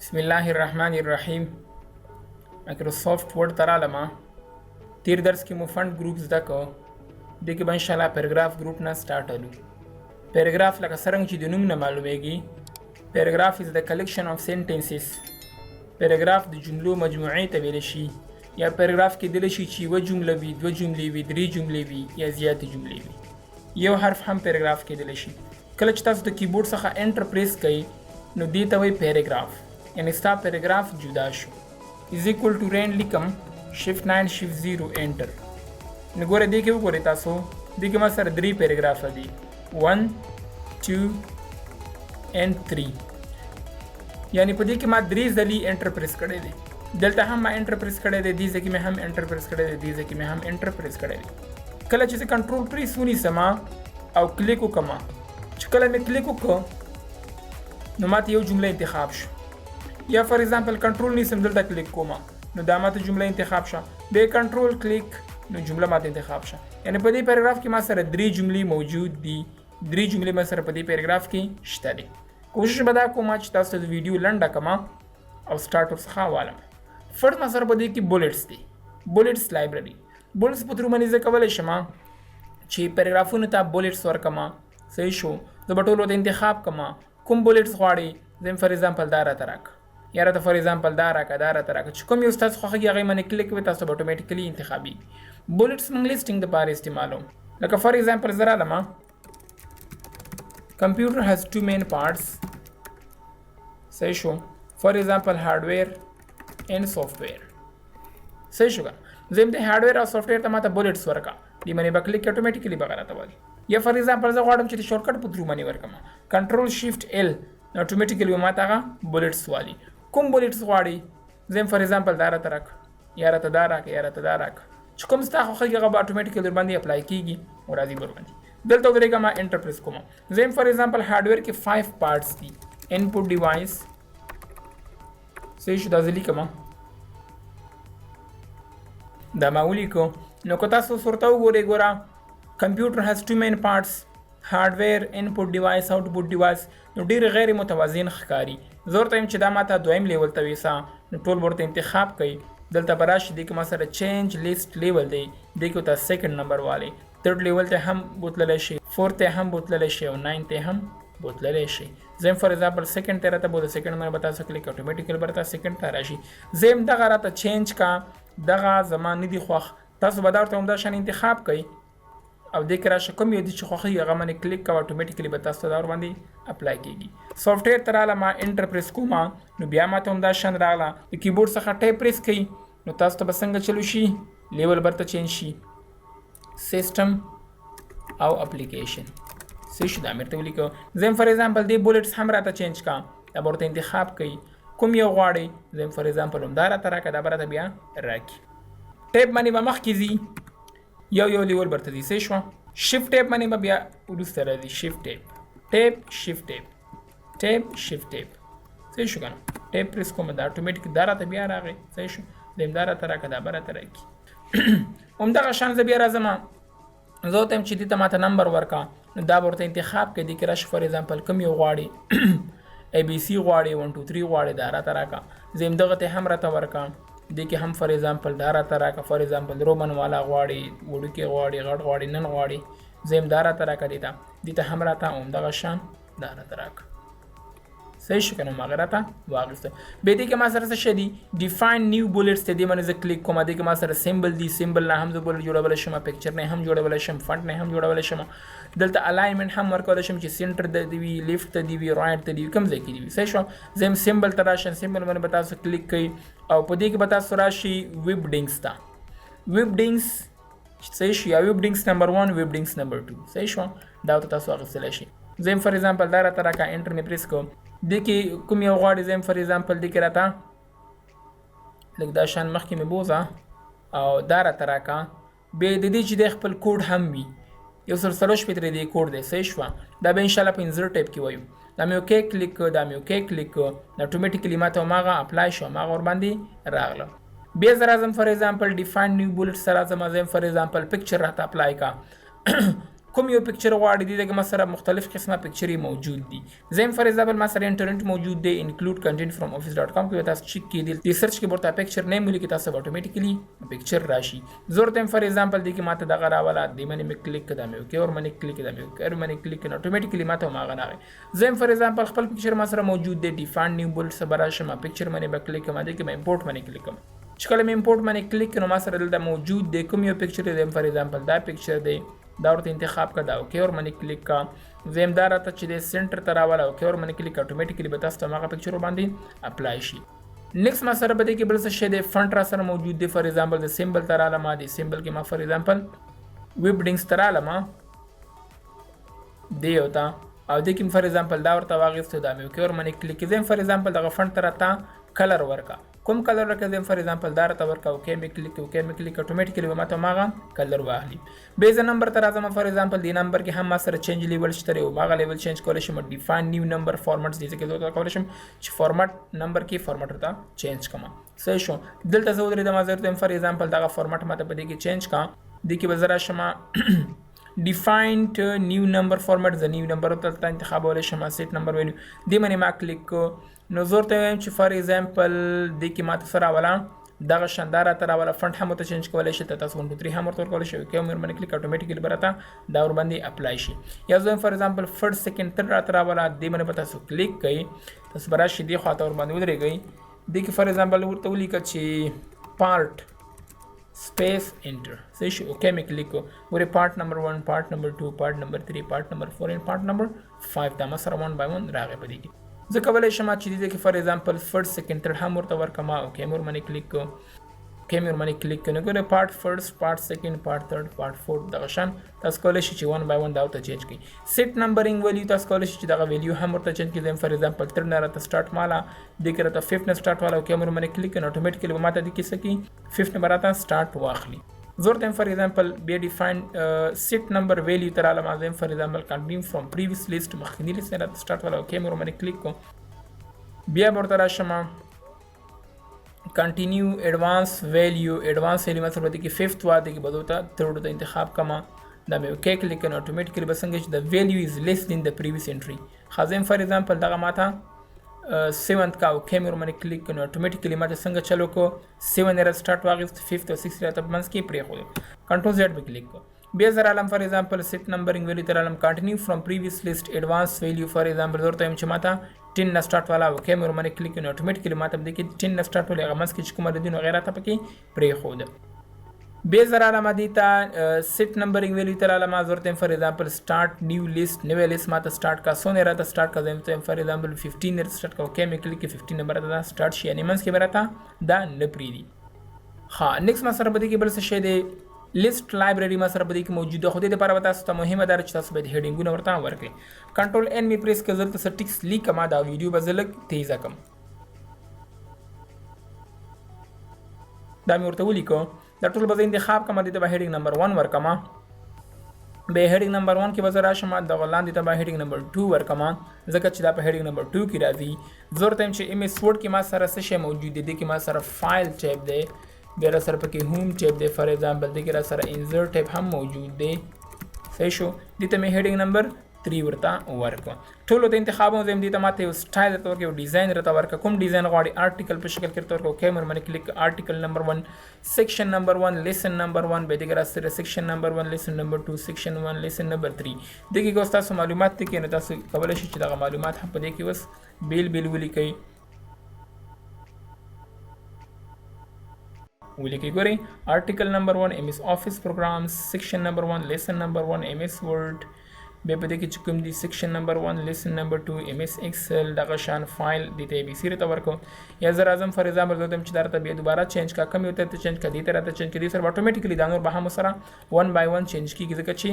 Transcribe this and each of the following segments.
بسم الله الرحمن الرحیم. مایکروسافټ ورډ ته رالمه. تیر درس کې مو فند ګروپ زده کو. دې کې به انشاءالله پیراګراف ګروپ نه سټارټ الو. پیراګراف لکه څرنګه چې د نوم نه معلومیږي، پیراګراف از د کلیکشن اف سنټنسز. پیراګراف د جملو مجموعې ته ویل شي، یا پیراګراف کې دلی شي چې یوه جمله وي، دوه جملې وي، درې جملې وي، یا زیاتې جملې وي. یو حرف هم پیراګراف کې دلی شي. کله چې تاسو د کیبورډ څخه انټر پریس کوئ نو دې ته وایي پیراګراف، یعنی ستا پیراګراف جدا شو. از ایکول ټو رین لیکم شفت 9 شفت 0 انټر. نو ګوره دې کې وګورئ تاسو، دې کې ما سره 3 پیراګرافه دي، 1 2 and 3. یعنی په دې کې ما 3 ځلې انټر پریس کړی دی. دلته هم ما انټر پریس کړی دی، دې ځای کې مې هم انټر پریس کړی دی، دې ځای کې مې هم انټر پریس کړی دی. کله چې زه کنټرول پریس ونیسم او کلیک وکړم، چې کله مې کلیک وکړ نو ماته یو جمله انتخاب شو. یا فار ایگزامپل کنټرول نیسم، دلته کلیک کوم نو دا ماته جمله انتخاب شه. بیا کنټرول کلیک نو جمله ماته انتخاب شه. یعنی په دې پیراګراف کې ما سره 3 جملې موجود دي، 3 جملې ما سره په دې پیراګراف کې شته دي. کوشش به دا کوم چې تاسو ته ویډیو لنډه کړم او سٹارټ ورڅخه والم. فرست ما سره په دې کې بولټس دي، بولټس لایبرري. بولټس په تر باندې زه کولی شم چې پیراګرافونو ته بولټس ورکړم. صحیح شو. زه به ټولو ته انتخاب کړم کوم بولټس غواړئ. زه فار ایگزامپل دا راته راکړه، یا راته فار ایگزامپل دا راکړه، دا راته راکړه. چې کوم یو ستاسو خوښېږي هغه یې باندې کلیک کوئ، تاسو به اټومیټیکلي انتخابېږي. بولټس موږ لیسټینګ دپاره استعمالوم. لکه فار ایگزامپل زه رالم، کمپیوټر هیز 2 مین پارټس. صحیح شو. فار ایگزامپل هارډویر اینڈ سافټویر. صحیح شو. زه هم د هارډویر او سافټویر ته ماته بولټس ورکړه، دې باندې به کلیک اټومیټیکلي به راته وایي. یا فار ایگزامپل زه غواړم چې د شورټکټ په تھرو باندې ورکړم، کنټرول شفت ال نو اټومیټیکلي به ماته هغه بولټس والي. کوم بولټس غواړئ؟ زه فار ایگزامپل دا راته راکړه، یا راته دا راکړه، یا راته دا راکړه. چې کوم ستا خوښېږي هغه به اټومیټیکلي درباندې اپلای کېږي او راځي ورباندې. دلته ودرېږم، انټر پریس کوم. زه فار ایگزامپل هارډویر کې 5 پارټس دي. انپوټ ډیوایس. صحیح شو. دا زه لیکم، دا ما ولیکو. نو که تاسو ورته وګورئ، ګوره کمپیوټر هیز 2 مین پارټس، هارډویر، انپوټ ډیوایس، آوټپوټ ډیوایس. نو ډېر غیر متوازن ښکاري. زه ورته وایم چې دا ماته دویم لیول ته ویسه، نو ټول ورته انتخاب کوئ. دلته به راشي، دې کې ما سره چینج لیست لیول دی، دې کې ورته سیکنډ نمبر والی. تھرډ لیول ته هم بوتللی شي، فورث ته هم بوتللی شي، او 9 ته هم بوتللی شي. زه فار ایگزامپل سیکنډ ته راته بوله، سیکنډ باندې به تاسو کلیک اټومیټیکلی به راته سیکنډ ته راشي. زه هم دغه راته چینج کا، دغه زما نه دي خوښ. تاسو به دا ورته همدا شان انتخاب کوئ او دې کې راشه کوم یو دي چې خوښوي هغه باندې کلیک کوه، اټومیټیکلي به تاسو ته دا ورباندې اپلای کېږي. سافټویر ته راغله، ما انټر پریس کوم نو بیا ماته همدا شان راغله. د کیبورډ څخه ټایپ پریس کوئ نو تاسو ته به څنګه چلو شي، لیول برته چینج شي، سیسټم او اپلیکیشن. صحیح شو. دا مې ورته ولیکو. زه فار ایگزامپل دې بولټس هم راته چینج کا، دا به ورته انتخاب کوئ کوم یو غواړئ. زه فار ایگزامپل همدا راته راکړه، دا به راته بیا راکړي. ټیپ باندې به مخکې ځي، یو لیول برته ځي. صحیح شو. شفت ټیپ باندې به بیا وروسته راځي، شفت ټیپ، ټیپ شفت ټیپ، ټیپ شفت ټیپ. صحیح شو که نه؟ ټیپ پریس کوم، دا اټومیټیک دا راته بیا راغی. صحیح شو. د همدا راته راکړه، دا به راته راکړي. همدغه شان زه بیا راځم، زه ورته یم چې دې ته ماته نمبر ورکړه، نو دا به ورته انتخاب کړي. دې کې راشي فار ایگزامپل کوم یو غواړي، ای بي سي غواړي، 1 2 3 غواړي، دا راته راکړه. زه همدغه ته هم راته ورکړه. دې کې هم فار ایگزامپل دا راته راکړه. فار ایگزامپل رومن والا غواړي، وړوکی غواړي، غټ غواړي، نن غواړي. زه هم دا راته راکړه. دې ته هم راته همدغه شان دا راته راکړه. صحیح شو که نه؟ هغه راته واخیسته. بیا دې کې ما سره څه شی دي، ډیفاین نیو بولټس ته. دې باندې زه کلیک کوم، دې کې ما سره سیمبل دي، سیمبل نه هم زه بولټ جوړولی شم، پکچر نه هم جوړولی شم، فنټ نه هم جوړولی شم. دلته الاینمنټ هم ورکولی شم چې سینټر ته دې وي، لیفټ ته دې وي، رایټ ته دې وي، کوم ځای کې دې وي. صحیح شو. زه هم سیمبل ته راشم، سیمبل باندې به تاسو کلیک کوئ او په دې کې به تاسو راشي ویب ډینګس ته. ویب ډینګس صحیح شو، یا ویب ډینګس نمبر 1، ویب ډینګس نمبر 2. صحیح شو. دا ورته تاسو اخیستلی شئ. زه هم فار ایگزامپل دا راته راکړه، انټر مې پریس کوم. دې کې کوم یو غواړي، زه هم فار ایگزامپل دې کې راته لږ دا شان مخکې مې بوځه او دا راته راکړه. بیا د دې چې د خپل کوډ هم وي، 143 دې کوډ دی. صحیح شوه. دا به انشاءالله په انزر ټایپ کې وایو. دا مې اوکې کلیک کړ، دا مې اوکې کلیک کړ، دا اټومیټیکلي ماته هماغه اپلای شو، هماغه ورباندې راغله. بیا زه راځم فار ایگزامپل ډیفاین نیو بولټس ته راځم. زه فار ایگزامپل پکچر راته اپلای کا. کوم یو پکچر غواړي دي دغه سره مختلف قسمه پکچرې موجود دي. زم فار ایگزامپل ما سره انټرنیټ موجود دی انکلود کنټینټ فرام office.com کې تاسو چیک کړئ د سرچ کې ورته پکچر نیم ولیکئ تاسو اتوماتیکلی پکچر راشي. زورت هم فار ایگزامپل دي کې ماته دغه راواله دی باندې مې کلیک کړم اوکې اور باندې کلیک کړم اوکې اور باندې کلیک کړم اتوماتیکلی ماته ما غناغه. زم فار ایگزامپل خپل پکچر ما سره موجود دی ډیفاین نیو بولډ سره شمه پکچر باندې به کلیک کوم دي کې مې امپورټ باندې کلیک کوم چې کله مې امپورټ باندې کلیک کړم ما سره دلته موجود دی کوم یو پکچر دی فار ایگزامپل دا پکچر دی دا ورته انتخاب کړه اوکې اور باندې کلیک کا زم دا راته چې د سنټر ته راواله اوکې اور باندې کلیک اتوماتیکلی به تاسو ته هغه پکچر باندې اپلای شي. نیکسٹ ما سره بده کې بل څه شی دی فونټ را سره موجود دی فار ایگزامپل د سیمبل تر علاوه دی سیمبل کې ما فار ایگزامپل ویبډینګز تر علاوه دی وتا او د کوم فار ایگزامپل دا ورته واغېستو دا مې اوکې اور باندې کلیک زم فار ایگزامپل دغه فونټ تر تا کلر ورکا کوم کلر ورکا زم فار ایگزامپل دا راته ورکا اوکې مې کلیک اتوماتیکلی به ماته ماغه کلر واخلي. بیز نمبر تر اعظم فار ایگزامپل دی نمبر کې هم ما سره چینج لیول شته او ماغه لیول چینج کول شم ډیفاین نیو نمبر فارمټس دي چې دوه کول شم چې فارمټ نمبر کې فارمټ ورته چینج کما صحیح شو. دلته زه درې د مازر ته فار ایگزامپل دا فارمټ ماته په دې کې چینج کا د کې بزرا شمه defined new number format the new number ته انتخابول شمه سیټ نمبر ویلو دی باندې ما کلیک نو زور ته وایم چې فار ایگزامپل د کې ماته سره والا دغه شاندار تر والا فونټ هم ته چینج کولای شي ته تاسو 1 2 3 هم ورته کولای شي کې عمر باندې کلیک اتوماتیکلی برته دا ور باندې اپلای شي. یا زه فار ایگزامپل فرست سیکنډ تر والا دی باندې پتا سو کلیک کړئ تاسو براشي دی خاطر ور باندې ودرېږئ د کې فار ایگزامپل ورته ولیکئ چې پارت space enter صحیح شو اوکې مې کلیک وګورئ پارت نمبر 1 پارت نمبر 2 پارت نمبر 3 پارت نمبر 4 and پارت نمبر 5 دا ما سره 1 by 1 راغی په دې کې. زه کولای شم چې دې کې فار ایگزامپل فرست سیکنډ تر هم ورته ورکما اوکې مور باندې کلیک کیمر باندې کلیک کنه ګوره پارت فرست پارت سیکنډ پارت تھرد پارت فورث دغه شان تاسو کولای شئ چې 1 by 1 دا ته چینج کړئ. سیټ نمبرینګ ویلیو تاسو کولای شئ چې دغه ویلیو هم ورته چینج کړئ. فار ایگزامپل تر نه راته سٹارټ مالا د کې راته 5 نه سٹارټ والا کیمر باندې کلیک کنه اتوماتیکلی به ماته د کې سکی 5 نمبر راته سٹارټ واخلي. زور ته فار ایگزامپل بیا ډیفاین سیټ نمبر ویلیو تر علاوه ما فار ایگزامپل کنټینیو فرام پریویس لیست مخکنی لیست نه سٹارټ والا کیمر باندې کلیک کوم بیا ورته راشم کنټینیو ایڈوانس ویلیو مثلا د کې 5th واده کې بدوتا تھرډ ته انتخاب کما دا مې اوکې کلیک کنه اتوماتیکلی بسنګ چې د ویلیو از لیس دین د پریویس انټری خازم فار ایگزامپل دغه ماته 7th کا اوکې مې ورمنه کلیک کنه اتوماتیکلی ماته څنګه چلو کو 7 را سٹارټ واغست 5th او 6th راته منځ کې پرې خو کنټرول زیډ به کلیک کو بیا زر علم فار ایگزامپل سیټ نمبرینګ ویلیو تر علم کنټینیو فرام پریویس لیست ایڈوانس ویلیو فار ایگزامپل ورته چې ماته 10 نه سٹارټ والا اوکې مې ورمنه کلیک کنه اتوماتیکلی ماته د کې 10 نه سٹارټ والا غمس کې کومه د دین وغیرہ ته پکې پرې خو بیا زر علم دیتا سیټ نمبرینګ ویلیو تر علم ورته فار ایگزامپل سٹارټ نیو لیست نو لیست ماته سٹارټ کا سونه راته سٹارټ کا زم فار ایگزامپل 15 نه سٹارټ کا اوکې مې کلیک 15 نمبر ته سٹارټ شي یعنی منځ کې برته دا نه پری دي. ها نیکسٹ ما سره بده کې بل څه شی دی لیست لایبرری ما سره بده کې موجوده خو دې لپاره وتا ست مهمه ده چې تاسو به هډینګونه ورته ورکړئ. کنټرول ان می پریس کړئ ضرورت سره ټیکس لیک ما دا ویډیو بزلک تیزه کم دا مې ورته ولیکو دا ټول به انتخاب کما دي ته به هډینګ نمبر 1 ورکما به هډینګ نمبر 1 کې وزرا شمه د غلاندې ته به هډینګ نمبر 2 ورکما ځکه چې دا په هډینګ نمبر 2 کې راځي. ضرورت هم چې ام اس ورډ کې ما سره څه شی موجود دي کې ما سره فایل ټیب دی بیا را سره پکې هوم ټیب دی فار ایگزامپل د کې را سره انسرټ ټیب هم موجود دی صحیح شو. دې ته مې هډینګ نمبر 3 ورته ورکو ټول ته انتخابو زم دي ته ماته یو سټایل ته ورکو ډیزاین رته ورکو کوم ډیزاین غواړي آرټیکل په شکل کې ورکو کیمر باندې کلیک آرټیکل نمبر 1 سیکشن نمبر 1 لیسن نمبر 1 به دغه سره سیکشن نمبر 1 لیسن نمبر 2 سیکشن 1 لیسن نمبر 3 دغه کو تاسو معلومات ته کې نه تاسو کولای شئ چې دغه معلومات هم په دې کې وس بیل ولیکئ ولیکئ ګورئ آرټیکل نمبر 1 ام اس افیس پروګرامز سیکشن نمبر 1 لیسن نمبر 1 ام اس ورډ بیا په دې کې چې کوم دي سیکشن نمبر 1 لیسن نمبر 2 ام اس ایکسل دغه شان فایل د ته بي سي رته ورکو یا زر اعظم فار ایگزامپل زه تم چې درته بیا دوباره چینج کا کم یو ته چینج کا دي ته راته چینج کړي سره اتوماتیکلی دا نور به هم سره 1 by 1 چینج کیږي ځکه چې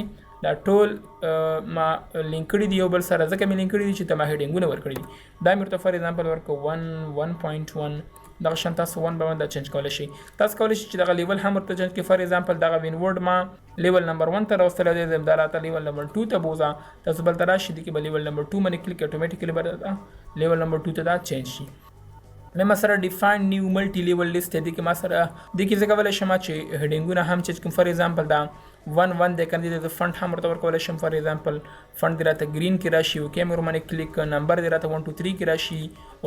دا ټول ما لینک کړی دی یو بل سره ځکه مې لینک کړی دي چې ته ما هډینګونه ور کړی دي دا مې ته فار ایگزامپل ورکو 1.1 دغه شان تاسو 1 by 1 دا چینج کولای شئ تاسو کولای شئ چې دغه لیول هم ورته چینج کړئ فار ایگزامپل دغه وین ورډ ما لیول نمبر 1 ته راوستل دي زمداراته لیول نمبر 2 ته بوزا تاسو بل تراشي دي کې لیول نمبر 2 باندې کلیک اتوماتیکلی برته لیول نمبر 2 ته دا چینج شي. مې مسره ډیفاین نیو ملټي لیول لیست دي کې مسره د کې ځکه ولې شمه چې هډینګونه هم چې کوم فار ایگزامپل دا 1 دی کنه د فونټ هم ورته ورکول شم. فار ایگزامپل فونټ دی راته گرین کې راشي او کې مې رومانه کلیک نمبر دی راته 1 2 3 کې راشي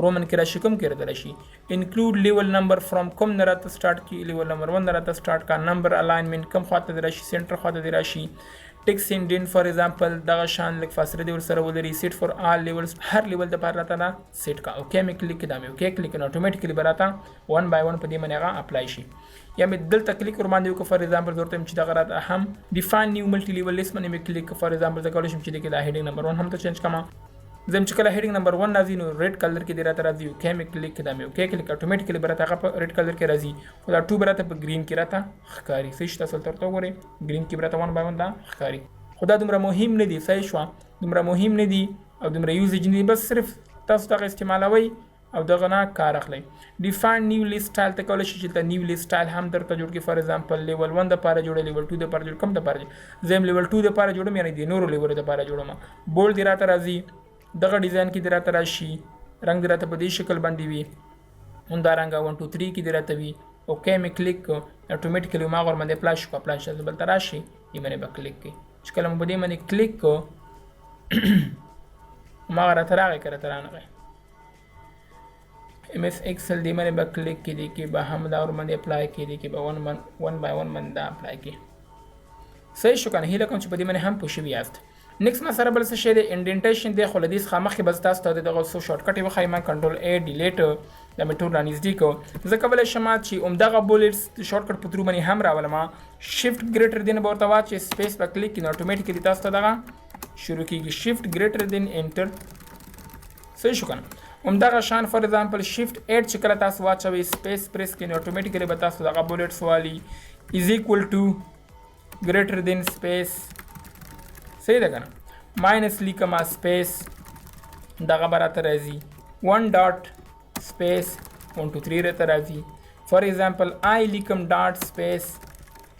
رومن کې راشي کوم کې راته راشي. انکلود لیول نمبر فرام کوم نه راته سٹارټ کی لیول نمبر 1 نه راته سٹارټ کا نمبر الاینمنت کوم خواته دی راشي سنټر خواته دی راشي. ټیکس انډین فار ایگزامپل دغه شان لک فاصله دی ور سره ولري. سیټ فار آل لیولز هر لیول د پاره راته دا سیټ کا اوکې مې کلیک کړم اوکې کلیک نو اتوماتیکلی براته 1 بای 1 په دې باندې هغه اپلای شي. یا مې دلته کلیک ور باندې وکړ فار ایگزامپل ورته چې دغه راته هم ډیفاین نیو ملټي لیول لیست باندې مې کلیک فار ایگزامپل دا کولای شم چې دا هیډینګ نمبر 1 هم ته چینج کما. زم چې کله هیډینګ نمبر 1 راځي نو ریډ کلر کې دی راته راځي اوکې مې کلیک کړم اوکې کلیک اتوماتیکلی براته هغه په ریډ کلر کې راځي او دا 2 براته په گرین کې راته ښکاری. صحیح شته اصل ترته وګورئ گرین کې براته 1 بای 1 دا ښکاری. خدا دومره مهم نه دی صحیح شو دومره مهم نه دی او دومره یوزیج نه دی بس صرف تاسو دغه استعمالوي او دغه نه کار اخلي. ډیفاین نیو لیست سټایل ته کولای شي چې ته نیو لیست سټایل هم درته جوړ کړي. فار ایگزامپل لیول 1 د پاره جوړه لیول 2 د پاره جوړ کوم د پاره زم لیول 2 د پاره جوړم یعنی د نورو لیول د پاره جوړم. بولډ دی راته راځي دغه ډیزاین کې دی راته راشي رنگ دی راته په دې شکل باندې وي همدارنګه 1 2 3 کې دی راته وي اوکې مې کلیک اتوماتیکلی ما ور باندې اپلای شو اپلای شو بل تراشي یې باندې به کلیک کړئ چې کله مې په دې باندې کلیک کو ما راته راغی که راته رانغی MS Excel دی باندې به کلیک کړي کې به هم دا ور باندې اپلای کړي کې به 1 بای 1 باندې دا اپلای کړي. صحیح شو کنه هیله کوم چې په دې باندې هم پوه شوي یاست. نیکسټ ما سره بل څه شی دی انډینټیشن دی خو له دې څخه مخکې به تاسو ته دغه څو شارټ کټ وښایم. کنټرول A ډیلیټ دا مې ټول رانږدې کړو زه کولی شم چې همدغه بولټس شارټ کټ په ترو باندې هم راولم. شفټ ګریټر دین به ورته واچوئ سپیس به کلیک کړي نو اتوماتیکلی تاسو ته دغه شروع کېږي. شفټ ګریټر دین انټر صحیح شو کنه همدغه شان فار ایگزامپل شفټ 8 چې کله تاسو واچوئ سپیس پریس کړئ نو اتوماتیکلی به تاسو دغه بولټس والي از ایکول ټو ګریټر دین سپیس صحیح ده کنه ماینس لیکما سپیس دغه به راته راځي 1 ډاټ سپیس 1 2 3 راته راځي. فار ایگزامپل آی لیکم ډاټ سپیس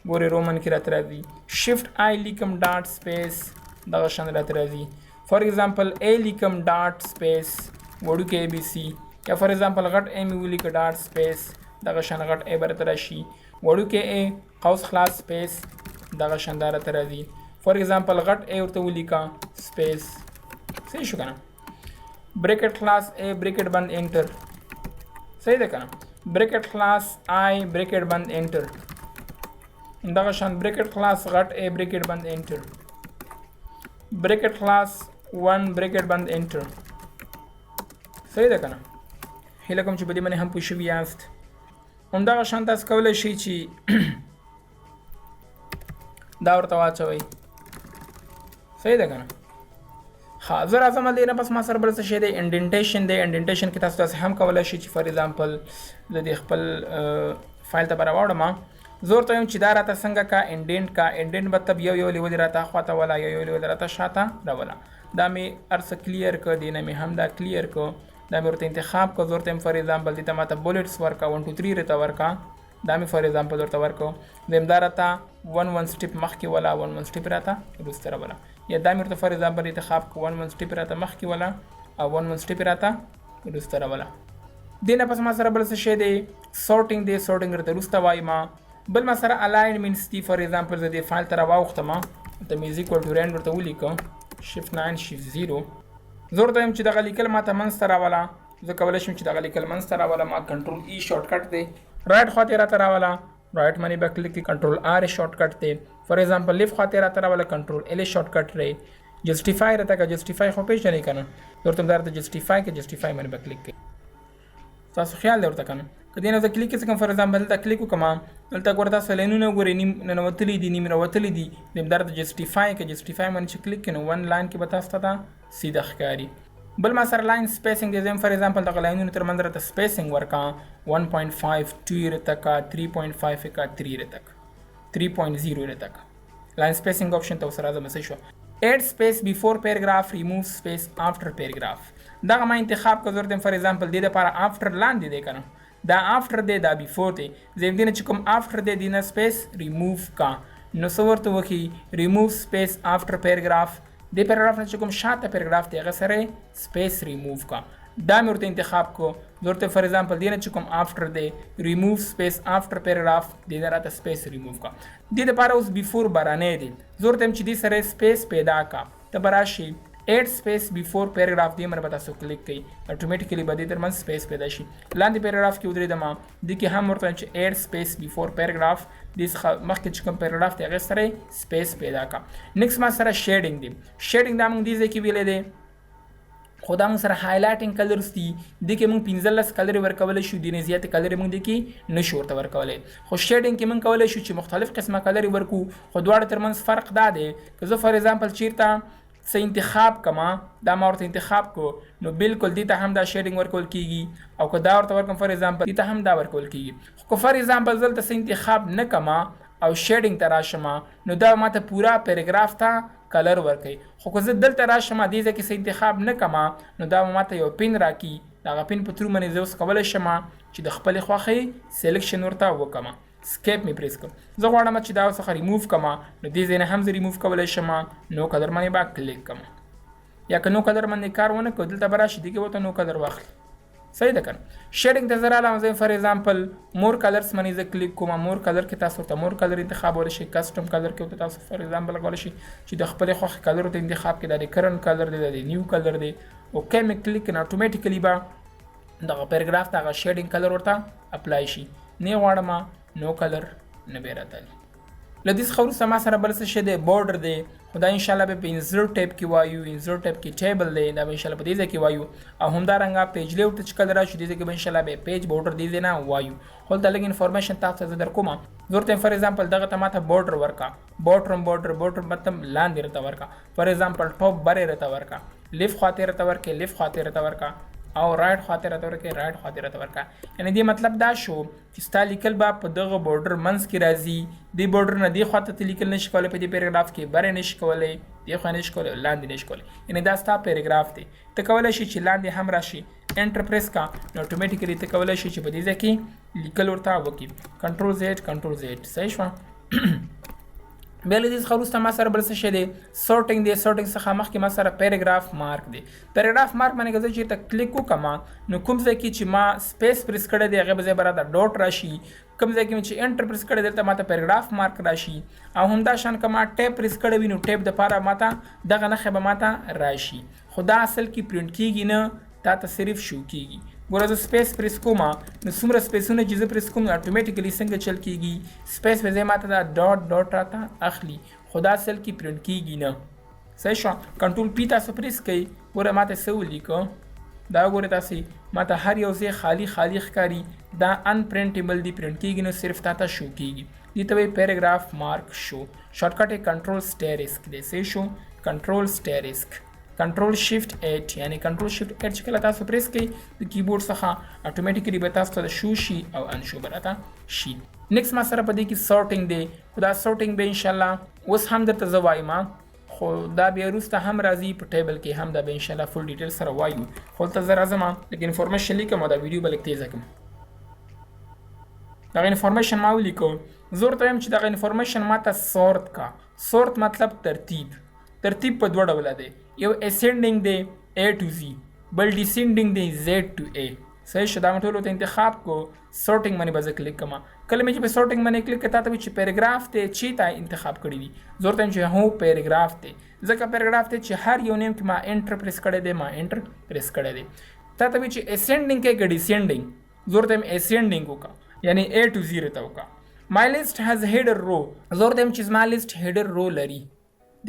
ګورې رومن کې راته راځي. شفټ آی لیکم ډاټ سپیس دغه شان راته راځي. فار ایگزامپل ای لیکم ډاټ سپیس وړوکی اے بی سی یا فار ایگزامپل غټ اے مې ولیکه ډاټ سپیس دغه شان غټ اے به راته راشي وړوکی اے قوس خلاص سپیس دغه شان دا راته راځي. فار ایگزامپل غټ اے ورته ولیکه سپیس صحیح شو کنه. بریکٹ خلاص اے بریکٹ بند انټر صحیح ده کنه. بریکٹ خلاص آی بریکٹ بند انټر دغه شان بریکٹ خلاص غټ اے بریکٹ بند انټر بریکٹ خلاص 1 بریکٹ بند انټر صحیح ده کنه. هیله کوم چې په دې باندې هم پوه شوي یاست. همدغه شان تاسو کولی شئ چې دا ورته واچوئ صحیح ده کنه. ها زه راځم دې نه پس ما سره بل څه شی دی انډینټیشن دی. انډینټیشن کې تاسو داسې هم کولی شئ چې فار ایگزامپل زه د خپل فایل ته به راوړم زه ورته وایم چې دا راته څنګه کا انډینټ کا انډینټ مطلب یو لیول راته خواته ولا یو لیول راته شاته راوله. دا مې هر څه کلیر کړ دی نه مې هم دا کلیر کړ دا مې ورته انتخاب کړ. زه ورته یم فار ایگزامپل دې ته ماته بولټس ورکړه 1 2 3 راته ورکړه دا مې فار ایگزامپل ورته ورکړو. زم دا راته 1 سټیپ مخکې ولا 1 سټیپ راته وروسته راوله یا دا مې ورته فار ایگزامپل انتخاب کړ 1 سټیپ راته مخکې ولا او 1 سټیپ راته وروسته راوله. دې نه پس ما سره بل څه شی دی سورټینګ دی. سورټینګ راته وروسته وایم. بل ما سره الاینمنټس دي. فار ایگزامپل زه دې فایل ته راواوښتم ته مې از ایکول ټو رینډ ورته ولیکم شفټ 9 شفټ 0 زه ورته یم چې دغه لیکل ماته منځته راوله. زه کولی شم چې دغه لیکل منځته راوله ما کنټرول ای شارټ کټ دی رایټ خواته راته راوله رایټ باندې به کلیک کړئ کنټرول آر شارټ کټ دی. فار ایگزامپل لیفټ خواته راته راوله کنټرول ال شارټ کټ دی. جسټیفای راته کا جسټیفای خو پیژنې کنه زه ورته دا راته جسټیفای کې جسټیفای باندې به کلیک کړئ تاسو خیال دی ورته کنه که دې نه زه کلیک کوم فار ایگزامپل دلته کلیک وکړم دلته ګوره تاسو لینونه ګورئ نیم ننوتلي دي نیم راوتلي دي دا راته جسټیفای کې جسټیفای باندې چې کلیک کړئ نو 1 لاین کې به تاسو ته دا سیده ښکاري. بل ما سره لاین سپیسینګ دی. زم فار ایگزامپل دغه لاینونو ترمنځ راته سپیسینګ ورکړه 1.5 2 راته کا 3.5 کا 3 راته کا 3.0 راته کا لاین سپیسینګ آپشن ته سره زما څه شو add space before paragraph remove space after paragraph دغه ما انتخاب کو ضرورت فار ایگزامپل دې لپاره after لاندې دی کنه دا after دی دا before دی زم دې نه چې کوم after دی دینه space remove کا نو څه ورته وکي remove space after paragraph د پیراګراف نه چې کوم شاته پیراګراف دی هغه سره space remove کا دا مې ورته انتخاب کو. زه ورته فار ایگزامپل دې نه چې کوم افټر دی ریموو سپیس افټر پیراګراف دې نه راته سپیس ریموو کا. دې دپاره اوس بیفور برانی دی. زه ورته یم چې دې سره سپیس پیدا کا. ته به راشي ایډ سپیس بیفور پیراګراف دې باندې به تاسو کلیک کوئ اټومیټیکلی به دې ترمنځ سپیس پیدا شي. لاندې پیراګراف کې ودرېدم دې کې هم ورته چې ایډ سپیس بیفور پیراګراف دې څخه مخکې چې کوم پیراګراف دی هغې سره سپیس پیدا کا. نیکسټ ما سره شیډینګ دی. شیډینګ دا موږ دې ځای کې ویلی دی خو دا موږ سره هایلایټینګ کلرز دي. دې کې موږ 15 کلرې ورکولی شو، دې نه زیاتې کلرې موږ دې کې نشو ورته ورکولی. خو شیډینګ کې موږ کولی شو چې مختلف قسمه کلرې ورکو. خو دواړو ترمنځ فرق دا دی که زه فار ایگزامپل چیرته څه انتخاب کما دا ما ورته انتخاب کو نو بالکل دې ته هم دا شیډینګ ورکول کیږي او که دا ورته ورکم فار ایگزامپل دې ته هم دا ورکول کیږي. خو که فار ایگزامپل دلته څه انتخاب نه کما او شیډینګ ته راشم نو دا ماته پورا پیراګراف ته کلر ورکوي. خو که زه دلته راشم دې ځای کې څه انتخاب نه کما نو دا ماته یو پین راکي. دغه پین په ترو باندې زه اوس کولی شم چې د خپلې خوښۍ سلیکشن ورته وکړم. سکیپ مې پریس کړم. زه غواړم چې دا څخه ریموو کړم نو دې ځای نه هم زه ریموو کولی شم. نو کلر باندې به کلیک کړم یا که نو کلر باندې کار ونه کړو دلته به راشي دې کې ورته نو کلر واخلي. صحیح ده کنه. شیډینګ ته زه رالم زه فار ایگزامپل مور کلرز باندې زه کلیک کوم. مور کلر کې تاسو ورته مور کلر انتخابولی شئ. کسټم کلر کې ورته تاسو فار ایگزامپل کولی شئ چې د خپلې خوښې کلر ورته انتخاب کړئ. دا د کرنټ کلر دی، دا د نیو کلر دی. اوکې مې کلیک کړم اټومیټیکلی به دغه پیراګراف ته هغه شیډینګ کلر ورته اپلای شي. نه غواړم نو کلر نه به راتلی. له دې څخه وروسته ما سره بل څه شی دی بورډر دی. خو دا انشاءالله به په انزرټ ټیب کې وایو. انزرټ ټیب کې ټیبل دی دا به انشاءالله په دې ځای کې وایو او همدارنګه پیج لیوټ ته چې کله راشو دې ځای کې به انشاءالله به پیج بورډر دې ځای نه وایو. هلته لږ انفارمیشن تاسو ته زه در کوم. زه ورته فار ایگزامپل دغه ته ماته بورډر ورکا. بورډر مطلب لاندې راته ورکا. فار ایگزامپل ټاپ برې راته ورکا. لیفټ خواته راته ورکې لیفټ خواته راته ورکا او رائټ خواته راته ورکې رائټ خواته راته ورکا. یعنې دې مطلب دا شو چې ستا لیکل به په دغه بورډر منځ کې راځي. دې بورډر نه دې خواته ته لیکل نشي کولی په دې پیراګراف کې برې نشي کولی دې خوا نشي کولی لاندې نشي کولی. یعنې دا ستا پیراګراف دی. ته کولی شي چې لاندې هم راشي انټر پریس کا نو اټومیټیکلی ته کولی شي چې په دې ځای کې لیکل ورته وکړي. کنټرول زیډ صحیح شوه. بیا له دې څخه وروسته ما سره بل څه شی دی سورټینګ دی. سورټینګ څخه مخکې ما سره پیراګراف مارک دی. پیراګراف مارک باندې که زه چېرته کلیک وکړم نو کوم ځای کې چې ما سپیس پریس کړی دی هغې به ځای به راته ډاټ راشي. کوم ځای کې مې چې انټر پریس کړی دلته ماته پیراګراف مارک راشي او همدا شان که ما ټیپ پریس کړی وي نو ټیپ دپاره ماته دغه نښې به ماته راشي. خو دا اصل کې پرنټ کېږي نه دا ته صرف شو کېږي. ګوره زه سپیس پریس کوم نو څومره سپیسونه چې زه پریس کوم اټومیټیکلی څنګه چل کېږي سپیس په ځای ماته دا ډاټ راته اخلي خو دا اصل کې پرنټ کېږي نه. صحیح شوه. کنټرول پی تاسو پریس کوئ. ګوره ماته څه ولیکه دا ګوره تاسې ماته هر یو ځای خالی ښکاري. دا انپرنټیبل دی پرنټ کېږي نو صرف تا ته شو کېږي. دې ته وایي پیراګراف مارک شو. شارټکټ یې کنټرول سټیریسک دی. صحیح شو. کنټرول سټیریسک کنټرول شیفټ 8 یعنی کنټرول شیفټ 8 چې کله تاسو پریس کوئ د کیبورډ څخه اټومیټیکلی به تاسو ته د شو شي او ان شو به راته شي. نیکسټ ما سره په دې کې سورټینګ دی. خو دا سورټینګ به انشاءالله اوس هم درته زه وایم خو دا بیا وروسته هم راځي په ټیبل کې هم دا به انشاءالله فل ډیټیل سره وایو. خو دلته زه راځم لږ انفارمیشن لیکم او دا ویډیو به لږ تیزه کړم. دغه انفارمیشن ما ولیکو. زه ورته وایم چې دغه انفارمیشن ماته سورت کا. سورت مطلب ترتیب. ترتیب په دوه ډوله دی. یو اسینډینګ دی A to Z بل ډیسینډینګ دی Z to A. صحیح شو. دا مې ټولو ته انتخاب کو. سورټینګ باندې به زه کلیک کړم. کله مې چې په سورټینګ باندې کلیک کړه تا ته وایي چې پیراګراف دی چی ته انتخاب کړی دي. زه ورته وایم چې هو پیراګراف دی ځکه پیراګراف دی چې هر یو نیم کې ما انټر پریس کړی دی ما انټر پریس کړی دی. تا ته وایي چې اسینډینګ کې که ډیسینډینګ. زه ورته وایم اسینډینګ وکړه یعنی A to Z راته وکړه. مای لیسټ هاز هیډر رو. زه ورته وایم چې زما لیسټ هیډر رو لري.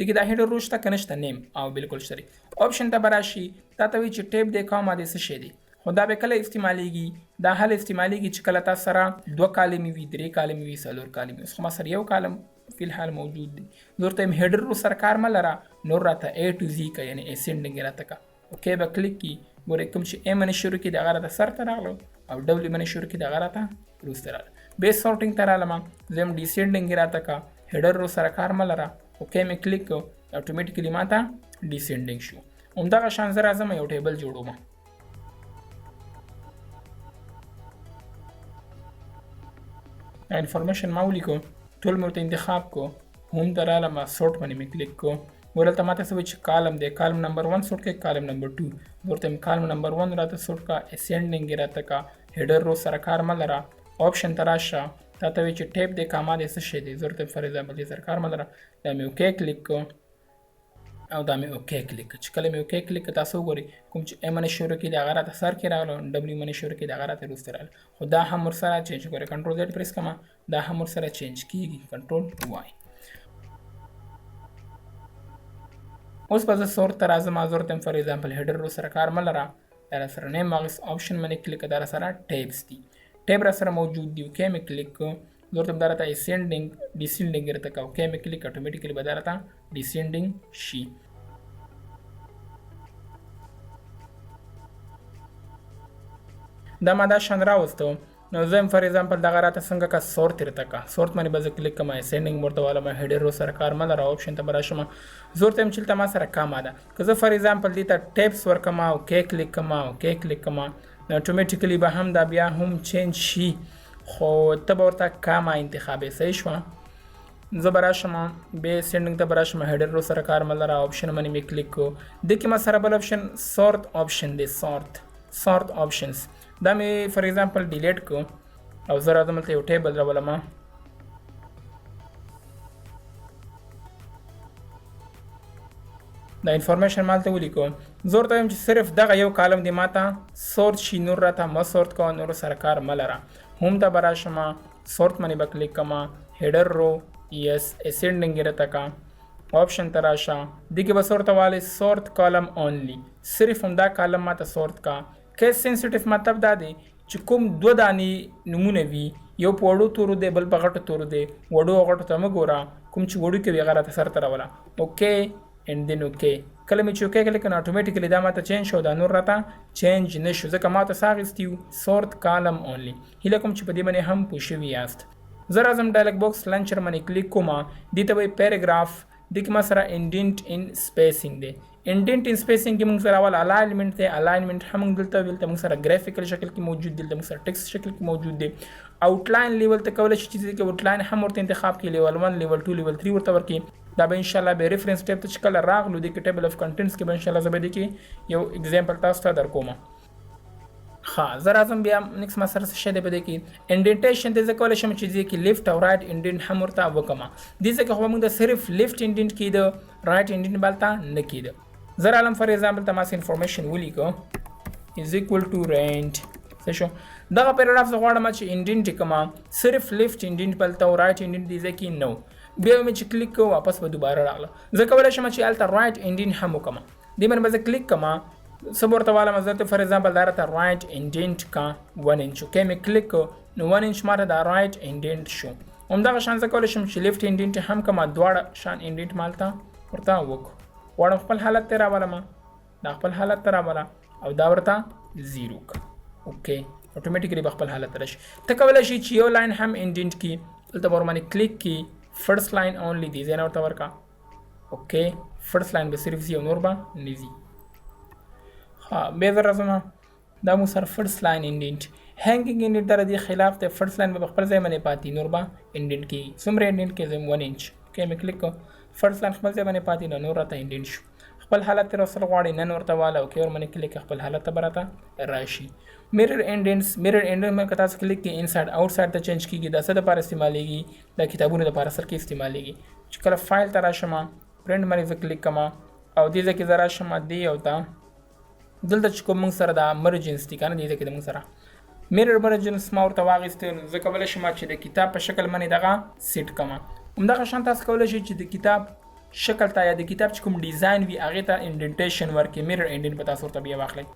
دغه دا هیډر رو شته که نشته نیم او بالکل شته. آپشن ته به راشي تا ته وایي چې ټیپ دی کومه دی څه شی دی. خو دا به کله استعمالیږي دا هله استعمالیږي چې کله تاسو سره 2 کالمې وي 3 کالمې وي 4 کالمې وي. خو ما سره یو کالم فی الحال موجود دی. زه ورته وایم هیډر رو سره کار مه لره نور راته A to Z که یعنې اسینډینګ یې راته که. اوکې به کلیک کړي. ګورئ کوم چې A باندې شروع کړي د هغه راته سر ته راغلو او ډبل باندې شروع کړي د هغه راته وروسته راغله. بیس سورټینګ ته رالم زه یم ډیسینډینګ یې راته که. هیډر رو سره کار مه لره. اوکې مې کلیک کړو اټومیټیکلی ماته ډیسینډینګ شو. همدغه شان زه راځم یو ټیبل جوړوم. انفارمیشن ما ولیکو ټول مې ورته انتخاب کو. هم ته رالم سورټ باندې مې کلیک کو. ورته ماته څه چې کالم دی کالم نمبر 1 سورت کې کالم نمبر 2 ورته کالم نمبر 1 راته سورت کا اسندنګ راته کا هډر رو سره کار ملره آپشن تراشه تا ته چې ټیپ دی کاما دې څه شي دی ورته فار ایگزامپل دې سره کار ملره دا مې اوکې کلیک کو او دا مې اوکې کلیک چې کله مې اوکې کلیک تاسو وګورئ کوم چې ام نه شروع کې د هغه راته سر کې راغلو ډبلیو من شروع کې د هغه راته وروسته راغلو خو دا هم ورسره چینج کوئ کنټرول زیډ پریس کما دا هم ورسره چینج کیږي کنټرول وای اوس په زه سورت ته راځم زه ورته فار ایگزامپل هډر رو سره کار مه لره دا را سره نیم هغه آپشن باندې کلیک دا را سره ټیبس دي ټیب را سره موجود دي اوکې مې کلیک کړو زه ورته دا راته اسینډینګ ډیسینډینګ راته کوه اوکې مې کلیک اټومیټیکلی به دا راته ډیسینډینګ شي دا ما دا شان راوستو نو زه فار ایگزامپل دغه راته څنګه کا سورت راته کا سورت باندې به زه کلیک کوم اسینډینګ ورته والا ما هډر رو سره کار مه لره آپشن ته به راشم زه ورته یم چې دلته ما سره کامه ده که زه فار ایگزامپل دې ته ټیپس ورکړم اوکې کلیک کوم اوکې کلیک کوم نو اټومیټیکلی به هم دا بیا هم چینج شي خو ته به ورته کامه انتخابې صحیح شوه زه به راشم بیا سینډینګ ته به راشم هډر رو سره کار مه لره آپشن باندې مې کلیک کړو دې کې ما سره بل آپشن سورت آپشن دی سورت آپشنز دا مې فار ایگزامپل ډیلیټ کو او زه راځم دلته یو ټیبل راولم دا انفارمیشن مالته ولیکو زه ورته وایم چې صرف دغه یو کالم دی ماته سورت شي نور راته مه سورت کوه نور سره کار مه لره هم ته به راشم سورت باندې به کلیک کوم هډر رو یس اسینډینګ یې راته کا آپشن ته راشه دې کې به ورته والی سورت کالم اونلی صرف همدا کالم ماته سورت کا کیس سینسیټیو مطلب دا دی چې کوم دوه دانې نمونه وي یو په وړو تورو دی بل په غټو تورو دی وړو او غټو ته مه ګوره کوم چې وړو کې وي هغه راته سر ته راوله اوکې اینډ دین اوکې کله مې چې اوکې کلیک کړم اټومیټیکلی دا ماته چینج شو دا نور راته چینج نه شو ځکه ماته څه اخیستي وو سورت کالم اونلی هیله کوم چې په دې باندې هم پوه شوي یاست زه راځم ډایلګ بوکس لانچر باندې کلیک کوم دې ته وایي پیراګراف دې کې ما سره انډینټ ان سپیسینګ دی انډینټ ان سپیسینګ کې موږ سره اول الاینمنټ دی الاینمنټ هم موږ دلته ویل ته موږ سره ګرافیکل شکل کې موجود دی دلته موږ سره ټیکسټ شکل کې موجود دی آوټلاین لیول ته کولی شي چې کې آوټلاین هم ورته انتخاب کړي لیول 1 لیول 2 لیول 3 ورته ورکړي دا به ان شاء الله به ریفرنس ټیب ته چې کله راغلو دی کې ټیبل اف کنټینټس کې به ان شاء الله زه به دې کې یو اگزامپل تاسو ته درکوم ها زه راځم بیا نیکس ما سره څه شی دی په دې کې انډینټیشن دی زه کولی شم چې دې کې لیفټ او رایټ انډینټ هم ورته وکړم دې ځکه خو موږ د صرف لیفټ انډینټ کېده رایټ انډینټ بلته نه کېده زه رالم فار ایگزامپل ته ماسې انفارمیشن ولیکو از ایکول ټو رینټ څه شو دغه پیراګراف زه غواړم چې انډینټ کړم صرف لیفټ انډینټ بلته او رایټ انډینټ دې ځای کې نه بیا مې چې کلیک کوم واپس به دوباره راغله زه کولی شم چې هلته رایټ انډینټ هم وکړم دې باندې به زه کلیک کړم څه به ورته والم زه فار ایگزامپل دا راته رایټ انډینټ کا 1 انچ اوکې مې کلیک کړو نو 1 انچ ماته دا رایټ انډینټ شو همدغه شان زه کولی شم چې لیفټ انډینټ هم کړم دواړه شان انډینټ مالته ورته وکړو غواړم خپل حالت ته راولم دا خپل حالت ته راوله او دا ورته 0 اوکې اټومیټیکلی به خپل حالت ته راشي ته کولی شي چې یو لاین هم انډینټ کړي دلته به ورباندې کلیک کړي فرست لاین اونلی دی ځای نه ورته ورکړه اوکې فرست لاین به صرف ځي او نور به نه ځي ها بیا زه راځم دا مو سره فرست لاین انډینټ هینګینګ انډینټ در دې خلاف دی فرست لاین به خپل ځای باندې پاتې نور به انډینټ کېږي څومره انډینټ کې زم 1 انچ اوکې مې کلیک کړو فرست لاین خپل ځای باندې پاتې نه نور راته انډینټ شو خپل حالت ته رسول غواړي نن ورته واله اوکې ور باندې کلیک خپل حالت ته به راته راشي میرر انډینټس مې که تاسو کلیک کړئ انسایډ آوټ سایډ ته چینج کېږي دا څه دپاره استعمالیږي دا کتابونو دپاره اصل کې استعمالیږي چې کله فایل ته راشم پرنټ باندې زه کلیک کوم او دې ځای کې زه راشم دې او ته دلته چې کوم موږ سره دا مرجنس دي که نه دې ځای کې د موږ سره میرر مرجنس ما ورته واخیستې نو زه کولی شم چې د کتاب په شکل باندې دغه سیټ کوم همدغه شان تاسو کولی شئ چې د کتاب شکل ته یا د کتاب چې کوم ډیزاین وي هغې ته انډینټیشن ورکړي میرر انډینټ به تاسو ورته بیا واخلئ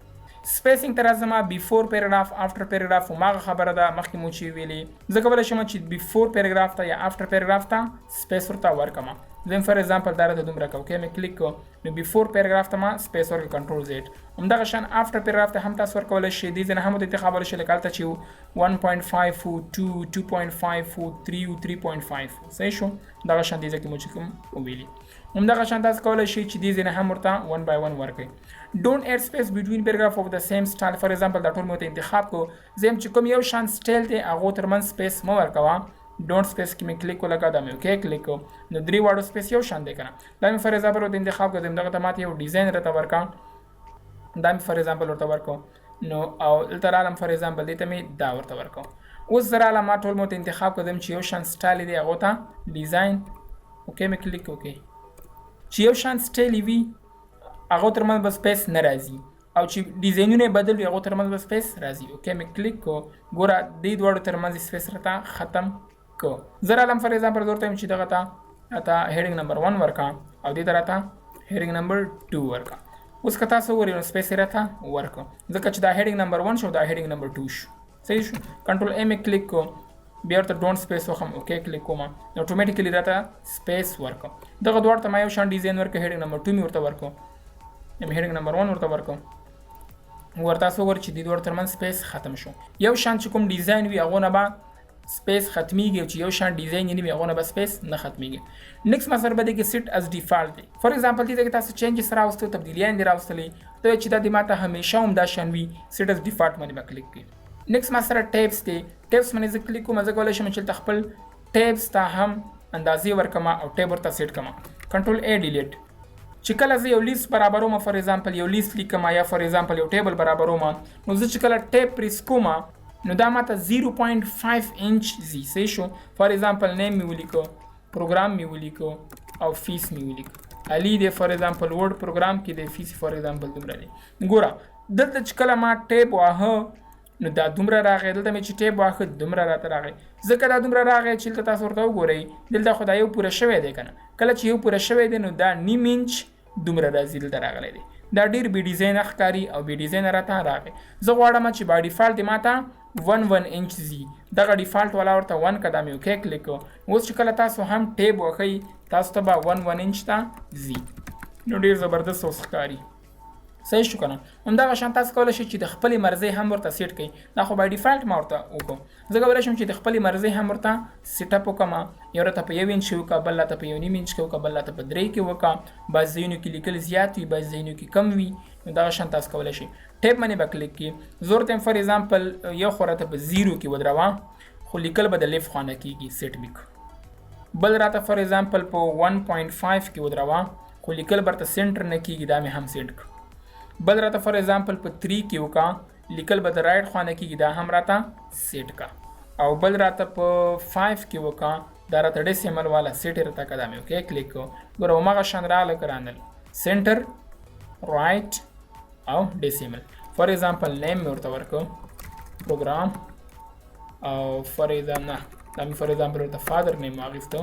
سپیسینګ ته راځم بیفور پیراګراف آفټر پیراګراف هماغه خبره ده مخکې مو چې ویلې زه کولی شم چې بیفور پیراګراف ته یا آفټر پیراګراف ته سپیس ورته ورکړم زه فار ایگزامپل دا راته دومره کوم اوکې مې کلیک کړو نو بیفور پیراګراف ته ما سپیس ورکړ کنټرول زیډ همدغه شان آفټر پیراګراف ته هم تاسو ورکولی شئ دې ځای نه هم ورته انتخابولی شئ لکه هلته چې 1.5 و 2 2.5 و 3 و 3.5 صحیح شو دغه شان دې ځای کې مو چې کوم وویلي همدغه شان تاسو کولی شئ چې دې ځای نه هم ورته 1 by 1 ورکړئ ډونټ ایډ سپیس بټوین پیراګراف اف د سیم سټایل فار ایگزامپل دا ټول مو ته انتخاب کو زه چې کوم یو شان سټایل دی هغو ترمنځ سپیس مه ورکوه ډونټ سپیس کې مې کلیک ولګا دا مې اوکې کلیک کو نو درې واړو سپیس یو شان دی کنه دا مې فار ایگزامپل ورته انتخاب کړم دغه ته ماته یو ډیزاین راته ورکا دا مې فار ایگزامپل ورته ورکو نو او دلته رالم فار ایگزامپل دې ته مې دا ورته ورکو اوس زه رالم ما ټول مو ته انتخاب کړم چې یو شان سټایل دی هغه ته ډیزاین اوکې مې کلیک وکړ چې یو شان سټایل وي هغه ترمنځ بس سپیس نه راځي او چې ډیزاینونه بدل وي هغه ترمنځ بس سپیس راځي اوکې مې کلیک کو ګوره دې دوړو ترمنځ سپیس راته ختم کو زه رالم فار ایگزامپل ورته چې دغه ته هیډینګ نمبر 1 ورکا او دې ته راته هیډینګ نمبر 2 ورکا اوس که تاسو وګورئ نو سپیس راته ورکو ځکه چې دا هیډینګ نمبر 1 شو دا هیډینګ نمبر 2 شو صحیح شو کنټرول ا مې کلیک کو بیا ورته ډونټ سپیس وخم اوکې کلیک کوم نو اتوماتیکلی راته سپیس ورکو دغه دوړ ته ما یو شان ډیزاین ورکو هیډینګ نمبر 2 مې ورته ورکو هیډینګ نمبر 1 ورته ورکو ورته تاسو وګورئ چې د دوړ ترمن سپیس ختم شو یو شان چې کوم ډیزاین وي هغه نه به سپیس ختمیږي چې یو شان ډیزاین یې نه وي هغه نه به سپیس نه ختمیږي نیکسټ مسله به دی کې سیټ از ډیفالت دی فار ایگزامپل دې کې تاسو چینجز راوستو تبدیلیان دي راوستلې ته چې دا د ماته همیشه هم دا شان وي سیټ از ډیفالت باندې به کلیک کړئ نیکسټ مسله ټیبس دی ټیبس باندې زه کلیک کوم زه کولای شم چې خپل ټیبس ته هم اندازې ورکما او ټیب ورته سیټ کما کنټرول ا ډیلیټ چې کله زه یو لیست برابروم فار ایگزامپل یو لیست لیکم یا فار ایگزامپل یو ټیبل برابروم نو زه چې کله ټیب پریس کوم نو دا ماته 0.5 انچ زی صحیح شو فار ایگزامپل نیم می ولیکو پروګرام می ولیکو او فیس می ولیکو علی دی فار ایگزامپل ورډ پروګرام کې دی فیس فار ایگزامپل دومره دی ګوره دلته چې کله ما ټیب واه نو دا دومره راغی دلته مې چې ټیب واه دومره راته راغی ځکه دا دومره راغی چې تاسو ورته وګورئ دلته خدای یو پوره شوی دی کنه کله چې یو پوره شوی دی نو دا نیم انچ دومره راځي دلته راغلی دی دا ډیر بی ډیزاین ښکاري او بی ډیزاین راته راغی زه غواړم چې با ډیفالت ماته 1 انچ زی دغه ډیفالت والا ورته 1 قدم یو کې کلیک اوس چې کله تاسو هم ټیب وخی تاسو ته به 1 انچ ته زی نو ډیر زبردست اوس ښکاري صحیح شو کنه همدغه شان تاسو کولی شئ چې د خپلې مرضۍ هم ورته سیټ کړئ دا خو بای ډیفالت ما ورته وکړو زه کولی شم چې د خپلې مرضۍ هم ورته سیټ اپ وکړم یو راته په 1 انچ وکړه بل راته په 1.5 انچ کې وکړه بل راته په 3 کې وکړه بعض ځایونو کې لیکل زیات وي بعض ځایونو کې کم وي نو دغه شان تاسو کولی شئ ټیب باندې به کلیک کړئ زه ورته فار ایگزامپل یو خو راته په 0 کې ودروه خو لیکل به د لیفټ خانه کېږي سیټ میک بل راته فار ایگزامپل په 1.5 کې ودروه خو لیکل برته سنټر نه کېږي دا مې هم سیټ کړ بل راته فار ایگزامپل په 3 کې وکا لیکل به د رائټ خانه کې دا هم راته سیټ کا او بل راته په 5 کې وکا دا راته ډیسیمل والا سیټ راته کدا مې اوکې کلیک کو ګوره ماغه شان رااله کرانل سنټر رائټ او ډیسیمل فار ایگزامپل نیم مې ورته ورکو پروګرام او فار ایگزامپل نه دا مې فار ایگزامپل ورته فادر نیم واغستو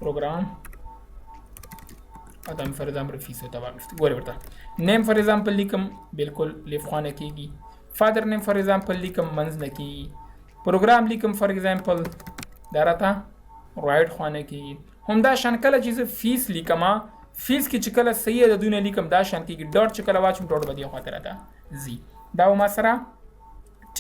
پروګرام او دا مې فار ایگزامپل فیس ورته واغستو ګوره ورته نیم فار ایگزامپل لیکم بالکل لیف خانه کېږي فادر نیم فار ایگزامپل لیکم منځ نه کېږي پروګرام لیکم فار ایگزامپل دا راته رائټ خانه کېږي همدا شان کله چې زه فیس لیکم فیس کې چې کله صحیح عددونه لیکم دا شان کېږي ډاټ چې کله واچوم ډاټ به دې خواته راته ځي دا ما سره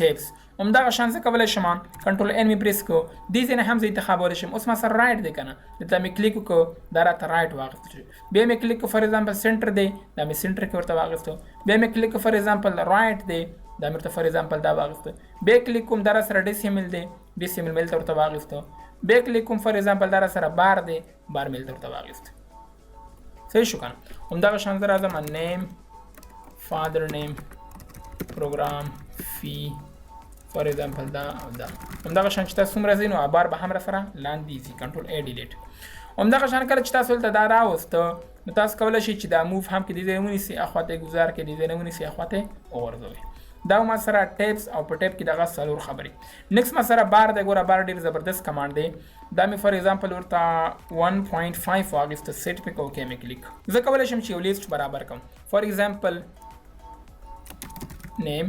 ټیبس همدغه شان زه کولی شم کنټرول ان مې پریس کړو دې ځای نه هم زه انتخابولی شم اوس ما سره رایټ دی که نه دلته مې کلیک وکړو دا راته رایټ واخیستل شو بیا مې کلیک فار ایگزامپل سنټر دی دا مې سنټر کې ورته واخیستو بیا مې کلیک فار ایگزامپل رایټ دی دا مې ورته فار ایگزامپل دا واخیستو بیا کلیک کوم دا را سره ډیسیمل دی ډیسیمل مې دلته ورته واخیستو بیا کلیک کوم فار ایگزامپل دا را سره بار دی بار مې دلته ورته واخیستو صحیح شو که نه همدغه شان زه راځم نیم فادر نیم پروګرام فی فار ایگزامپل دا او دا همدغه شان چې تاسو څومره ځئ نو بار به هم را سره لاندې ځي کنټرول ا ډیلیټ همدغه شان کله چې تاسو دلته دا راوسته نو تاسو کولی شئ چې دا موف هم کې دې ځای ونیسئ اخواته ګزار کې دې ځای نه ونیسئ اخواته وغورځوئ دا ما سره ټیپس او په ټیپ کې دغه څلور خبرې نیکسټ ما سره بار دی ګوره بار ډېر زبردست کمانډ دی دا مې فار ایگزامپل ورته 1.5 واخیسته سیټ مې کوو کې مې کلیک زه کولی شم چې یو لیست برابر کړم فار ایگزامپل نیم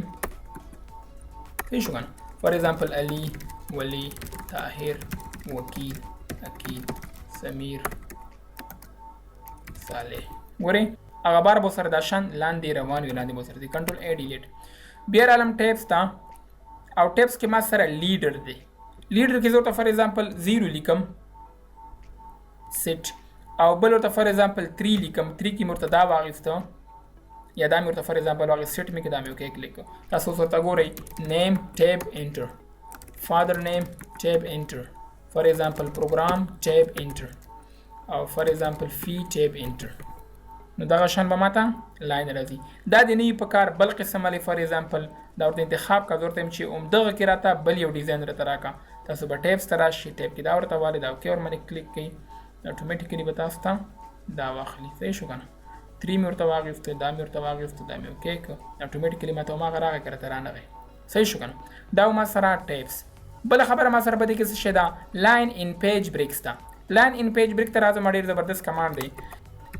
صحیح شو که نه فار ایگزامپل علي ولی طاهر وکیل عقیل سمیر صالح ګورئ هغه بار به سره دا شان لاندې روان وي لاندې به سره دی کنټرول ا ډیلیټ بیا رالم ټیپس ته او ټیپس کې ما سره لیډر دی لیډر کې زه ورته فار ایگزامپل 0 لیکم سیټ او بل ورته فار ایگزامپل 3 لیکم 3 کې مې ورته دا واخیسته یا دا مې ورته فار ایگزامپل واخیست سیټ مې کې دا مې اوکې کلیک تاسو ورته ګورئ نیم ټیب انټر فادر نیم tab enter. For example program tab enter او for example fee tab enter. نو دغه شان به ماته لاین راځي. دا د نه په کار بل قسم علی for example دا ورته انتخاب کا ورته چې دغه کې راته بل یو ډیزاین راته راکا. تاسو به ټیبس ته راشئ ټیب کې دا ورته والي دا اوکې ور باندې کلیک کړئ اتوماتیکلی به تاسو ته دا واخلي. صحیح شو کنه 3 مې ورته واغېسته دا مې ورته واغېسته دا مې اوکې کړ اتوماتیکلی ماته هماغه راغی که راته رانغی. صحیح شو کنه دا ما سره ټیبس. بله خبره ما سره په دې کې څه شی ده لاین ان پیج بریکس ده. لاین ان پیج بریک ته راځم ډېر زبردست کمانډ دی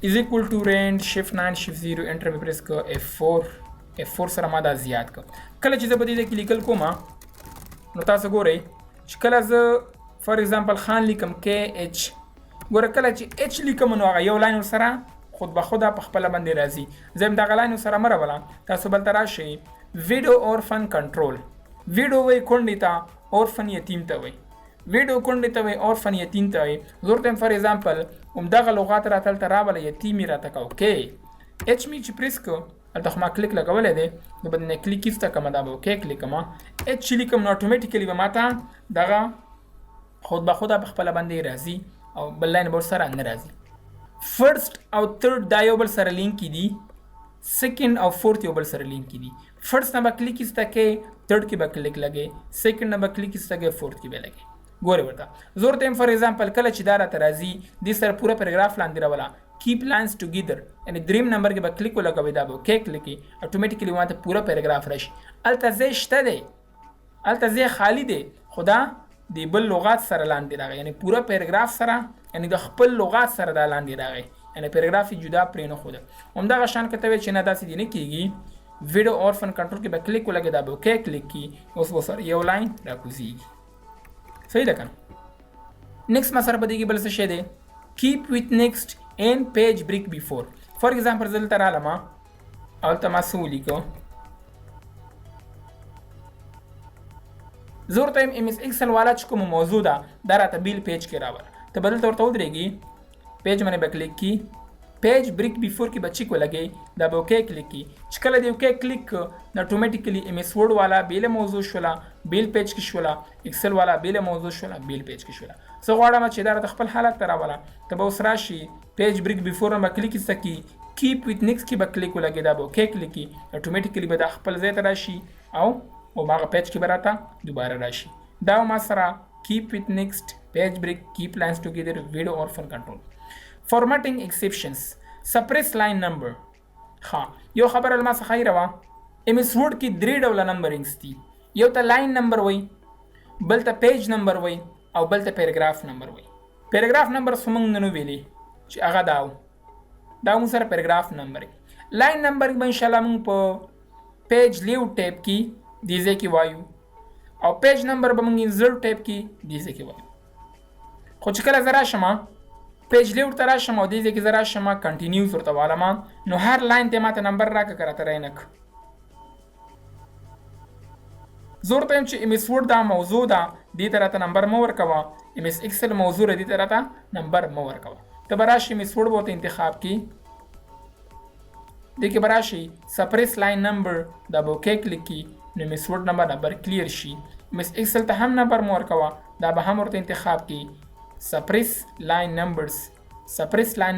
is equal to range shift 9 shift 0 انټر مې پریس کړ F4 سره ما دا زیات کړ. کله چې زه په دې کې لیکل کوم نو تاسو ګورئ چې کله زه فار ایگزامپل خان لیکم KH ګوره کله چې H لیکم نو هغه یو لاین سره خود به خود په خپل باندې راځي. زه هم دغه لاین سره مروله تاسو بل ته راشئ ویډیو اورفن کنټرول ویډیو وی کونډې ته اورفن یتیم ته وی ویډیو کونډې ته وی اورفن یتیم ته وی. زورته فار ایگزامپل همدغه لغات راتل ته راوله یتیمي راته کو کې H می چې پریس کو الته ما کلیک لګولې دی نو بد نه کلیک کیسته کوم دا به کې کلیک ما H لیکم نو اتوماتیکلی به ماته دغه خود به خود په خپل باندې راځي او بل لاین بور سره نه راځي. فرست او تھرد دا یو بل سره لینک کی دي سیکنډ او فورث یو بل سره لینک کی دي. فرست نه به کلیک کیسته کې تھرد کې به کلیک لګي سیکنډ نه به کلیک کیسته کې فورث کې به لګي. ګوره ورته زور ته فار ایگزامپل کله چې دا راته راځي د سره پوره پیراګراف لاندې راولا کیپ لاینز ټوګیدر یعنی دریم نمبر کې به کلیک ولګوي دا به کې کلیک اتوماتیکلی ماته پوره پیراګراف راشي. الته زه شته دی الته زه خالی دی خدا د بل لغات سره لاندې راغی یعنی پوره پیراګراف سره یعنی د خپل لغات سره دا لاندې راغی یعنی پیراګراف جدا پرې نه خوده. همدغه شان کته چې نه داسې دی نه کیږي ویډیو اورفن کنټرول کې به کلیک ولګي دا به کې کلیک کی اوس به سره یو لاین راکوزیږي. صحیح ده کنه. نیکست ما سره په دې کې بل څه شی دی کیپ ویت نیکست ان پیج بریک بیفور. فار ایگزامپل زه دلته رالم هلته ما څه ولیکو زه ورته یم MS Excel والا چې کومه موضوع ده دا راته بیل پیج کې راوله ته به دلته ورته ودرېږي پیج باندې به کلیک کی پیج بریک بیفور کې به چیک ولګي دا به اوکې کلیک کی چې کله دې اوکې کلیک کړ نو اتوماتیکلی MS Word والا بیل موضوع شوله بیل پیج کې شوله ایکسل والا بیل موضوع شوله بیل پیج کې شوله. زه غواړم چې دا راته خپل حالت ته راوله ته به اوس راشي پیج بریک بیفور نه به کلیک کیسته کیپ ویت نیکست کې به کلیک ولګي دا به اوکې کلیک کی اتوماتیکلی به دا خپل ځای ته راشي او هغه پیج کې به راته دوباره راشي. دا ما سره کیپ ویت نیکست پیج بریک کیپ لاینز ټوګیدر ویډیو اورفن کنټرول. Formatting exceptions suppress line number. ها یو خبر ما څخه ایروا MS Word کې درې ډوله نمبرینګز دي یو ته لاین نمبر وای بل ته پیج نمبر وای او بل ته پیراګراف نمبر وای. پیراګراف نمبر سمنګ نن ویلي چې هغه دا مو سره پیراګراف نمبر لاین نمبر به ان شاء الله مون په پیج لیو ټیب کې دیزه کې وایو او پیج نمبر به مونږ انسرټ ټیب کې دیزه کې وایو. خو چې کله زرا شمه پیج لیو ته راشم او دې کې زرا شمه کنټینیوز ورته والم نو هر لاین ته ماته نمبر راکړه کرته رینک زور ته چې MS Word دا موضوع ده دې ته راته نمبر مو ورکوه MS Excel موضوع دې ته راته نمبر مو ورکوه ته براشي MS Word بوته انتخاب کی دې کې براشي سپریس لاین نمبر دا به کې کلیک کی نو MS Word نمبر کلیر شي. MS Excel ته هم نمبر مو ورکوه دا به هم ورته انتخاب کی suppress line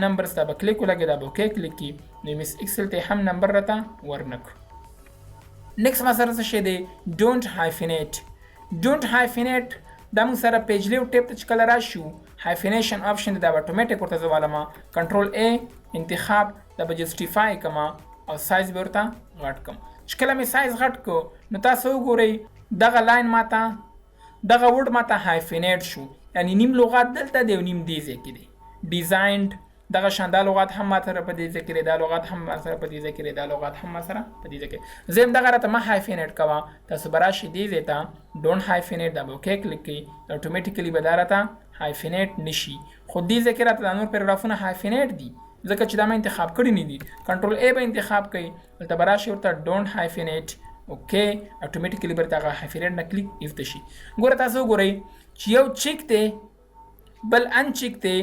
numbers دا به کلیک ولګي دا به کې کلیک کی نو MS Excel ته هم نمبر راته ورنک. نیکست ما سره څه شی دی don't hyphenate دا موږ سره پیج لیو ټیپ ته چې کله راشو hyphenation option دا به اتوماتیک ورته زوالما کنټرول A انتخاب دا به justify کما او سایز به ورته غټ کم چې کله مې سایز غټ کو نو تاسو وګورئ دغه لاین ماته دغه ورډ ماته hyphenate شو یعنی نیم لغات دلته دی او نیم دې ځای کې دی ډیزاینډ دغه شاندا لغات هم ما سره په دې ذکر دا لغات هم ما سره په دې ذکر دا لغات هم ما سره په دې ذکر زم دغه راته ما هایفینیټ کوا تاسو براشي دې زیتا ډونټ هایفینیټ دا به کې کلیک کی اتوماتیکلی به دا راته هایفینیټ نشي خو دې ذکر راته نور پیراګرافونه هایفینیټ دي ځکه چې دا ما انتخاب کړی نه دي کنټرول A به انتخاب کړئ ته براشي ورته ډونټ هایفینیټ اوکې اتوماتیکلی به دا هایفینیټ نه کلیک ایفت شي. ګوره تاسو ګورئ چې یو چیک ته بل ان چیک ته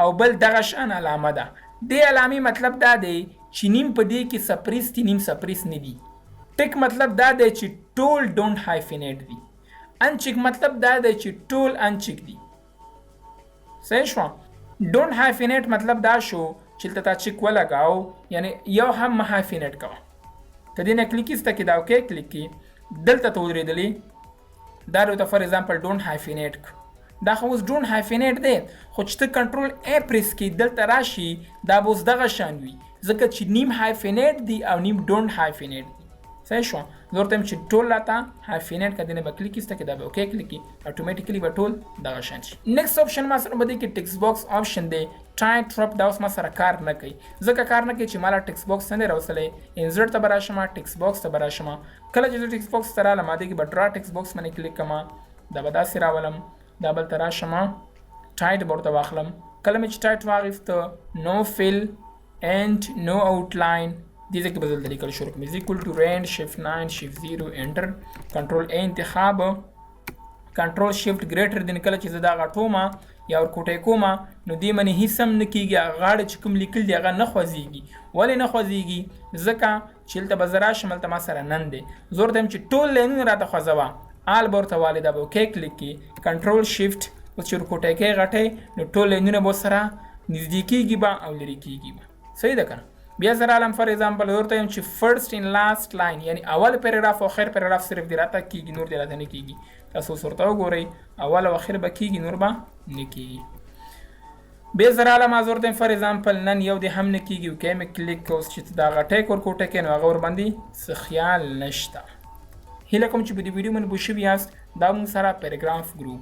او بل دغه شان علامه ده د علامې مطلب دا دی چې نیم په دې کې سپریس دي نیم سپریس نه دي. ټیک مطلب دا دی چې ټول ډونټ هایفینیټ دي انچیک مطلب دا دی چې ټول انچیک دي. صحیح شو. ډونټ هایفینیټ مطلب دا شو چې تا چیک ولګاو یعنی یو هم مه هایفینیټ کوه. که دې نه کلیک ایسته کې دا اوکې کلیک کې دلته ته ودرېدلې دا ورته فار ایگزامپل ډونټ هایفینیټ دا خو اوس ډونټ هایفینیټ دی خو چې ته کنټرول ای پریس کې دلته راشي دا به اوس دغه شان وي ځکه چې نیم هایفینیټ دی او نیم ډونټ هایفینیټ دی. صحیح شو. زه ورته وایم چې ټول راته هایفینیټ که دې نه به کلیک ایسته کې دا به اوکې کلیک کړي اټومیټیکلي به ټول دغه شان شي. نیکسټ آپشن ما سره به دی کې ټکس باکس آپشن دی. ټایم ډراپ دا اوس ما سره کار نه کوي ځکه کار نه کوي چې ما لا ټکس باکس نه دی راوستلی. انزرټ ته به راشم ټکس باکس ته به راشم کله چې زه ټکس باکس ته رالم دې کې به ډرا ټکس باکس باندې کلیک کوم دا به داسې راولم دا بل ته راشم ټایټ به ورته واخلم کله مې چې ټایټ واخیسته نو فیل اینڈ نو آوټلاین دې ځای کې به دلته لیکل شروع کړم از ایکول ټو رینډ شفټ 9 شفټ 0 انټر کنټرول ای انتخاب کنټرول شفټ ګریټر دین کله چې زه دا غټوم یا ورکوټی کوم نو دې منې هیڅ هم نه کېږي غاړه چې کوم لیکل دی هغه نه خوځېږي. ولې نه خوځېږي ځکه چې هلته به زه راشم هلته ما سره نن دی زه ورته یم چې ټول لینونه راته خوځوه آل به ورته والې دا به اوکې کلیک کړي کنټرول شفټ اوس چې ورکوټی کوې غټی نو ټول لینونه به ورسره نږدې کېږي به او لرې کېږي به. صحیح ده که نه. بیا زه رالم فار ایگزامپل ورته یم چې فرست ان لاست لاین یعنی اول پیراګراف او اخر پیراګراف صرف دې راته کېږي نور دې راته نه کېږي. تاسو اوس ورته وګورئ اول او اخر به کېږي نور به نه کېږي. بیا زه رالم زه ورته یم فار ایگزامپل نن یو دې هم نه کېږي اوکې مې کلیک کړه اوس چې دا غټی ورکوټی کوې نو هغه ورباندې څه خیال نشته. هیله کوم چې په دې ویډیو باندې پوه شوي یاست دا موږ سره پیراګراف ګروپ